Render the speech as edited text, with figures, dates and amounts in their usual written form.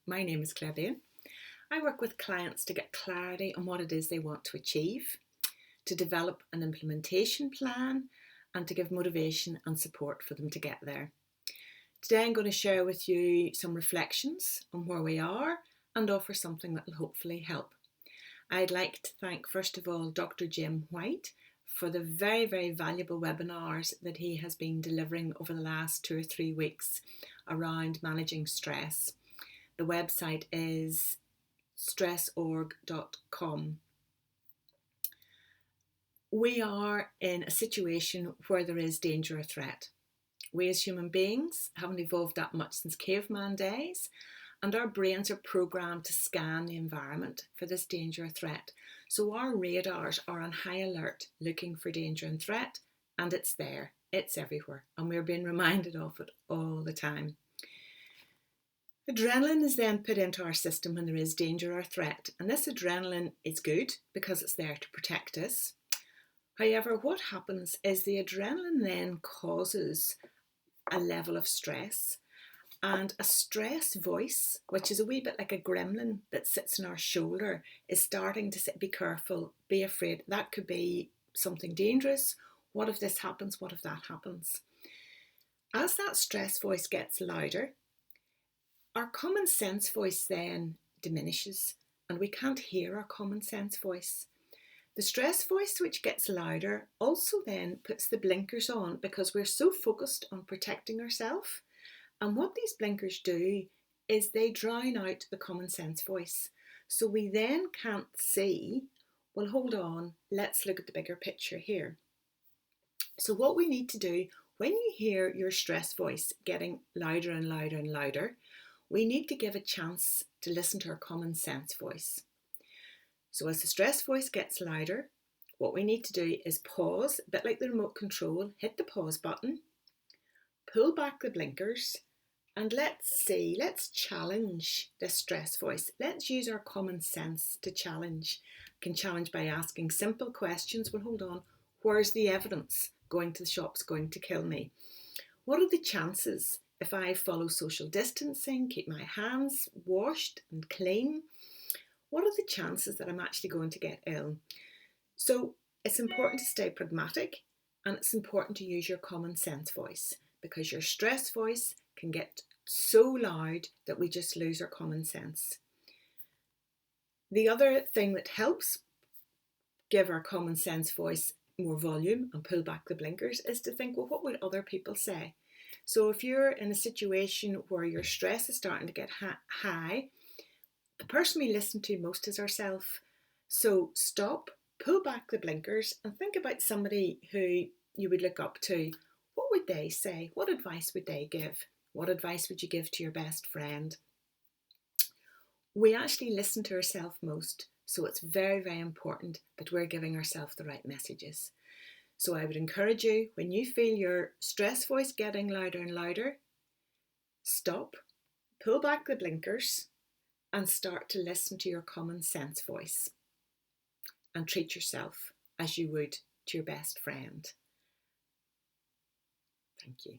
My name is Bain. I work with clients to get clarity on what it is they want to achieve, to develop an implementation plan, and to give motivation and support for them to get there. Today I'm going to share with you some reflections on where we are and offer something that will hopefully help. I'd like to thank first of all Dr. Jim White for the very valuable webinars that he has been delivering over the last 2 or 3 weeks around managing stress. The website is stressorg.com. We are in a situation where there is danger or threat. We as human beings haven't evolved that much since caveman days, and our brains are programmed to scan the environment for this danger or threat. So our radars are on high alert looking for danger and threat, and it's there, it's everywhere, and we're being reminded of it all the time. Adrenaline is then put into our system when there is danger or threat, and this adrenaline is good because it's there to protect us. However, what happens is the adrenaline then causes a level of stress, and a stress voice, which is a wee bit like a gremlin that sits on our shoulder, is starting to say, be careful, be afraid, that could be something dangerous, what if this happens, what if that happens? As that stress voice gets louder, our common sense voice then diminishes and we can't hear our common sense voice. The stress voice, which gets louder, also then puts the blinkers on because we're so focused on protecting ourselves. And what these blinkers do is they drown out the common sense voice. So we then can't see, well, hold on, let's look at the bigger picture here. So what we need to do when you hear your stress voice getting louder and louder and louder, we need to give a chance to listen to our common sense voice. So as the stress voice gets louder, what we need to do is pause, a bit like the remote control, hit the pause button, pull back the blinkers, and let's challenge this stress voice. Let's use our common sense to challenge. Can challenge by asking simple questions. Well, hold on, where's the evidence? Going to the shop's going to kill me. What are the chances if I follow social distancing, keep my hands washed and clean? What are the chances that I'm actually going to get ill? So it's important to stay pragmatic, and it's important to use your common sense voice, because your stress voice can get so loud that we just lose our common sense. The other thing that helps give our common sense voice more volume and pull back the blinkers is to think, well, what would other people say? So if you're in a situation where your stress is starting to get high, the person we listen to most is ourselves. So stop, pull back the blinkers, and think about somebody who you would look up to. What would they say? What advice would they give? What advice would you give to your best friend? We actually listen to ourselves most, so it's very important that we're giving ourselves the right messages. So I would encourage you, when you feel your stress voice getting louder and louder, stop, pull back the blinkers, and start to listen to your common sense voice and treat yourself as you would to your best friend. Thank you.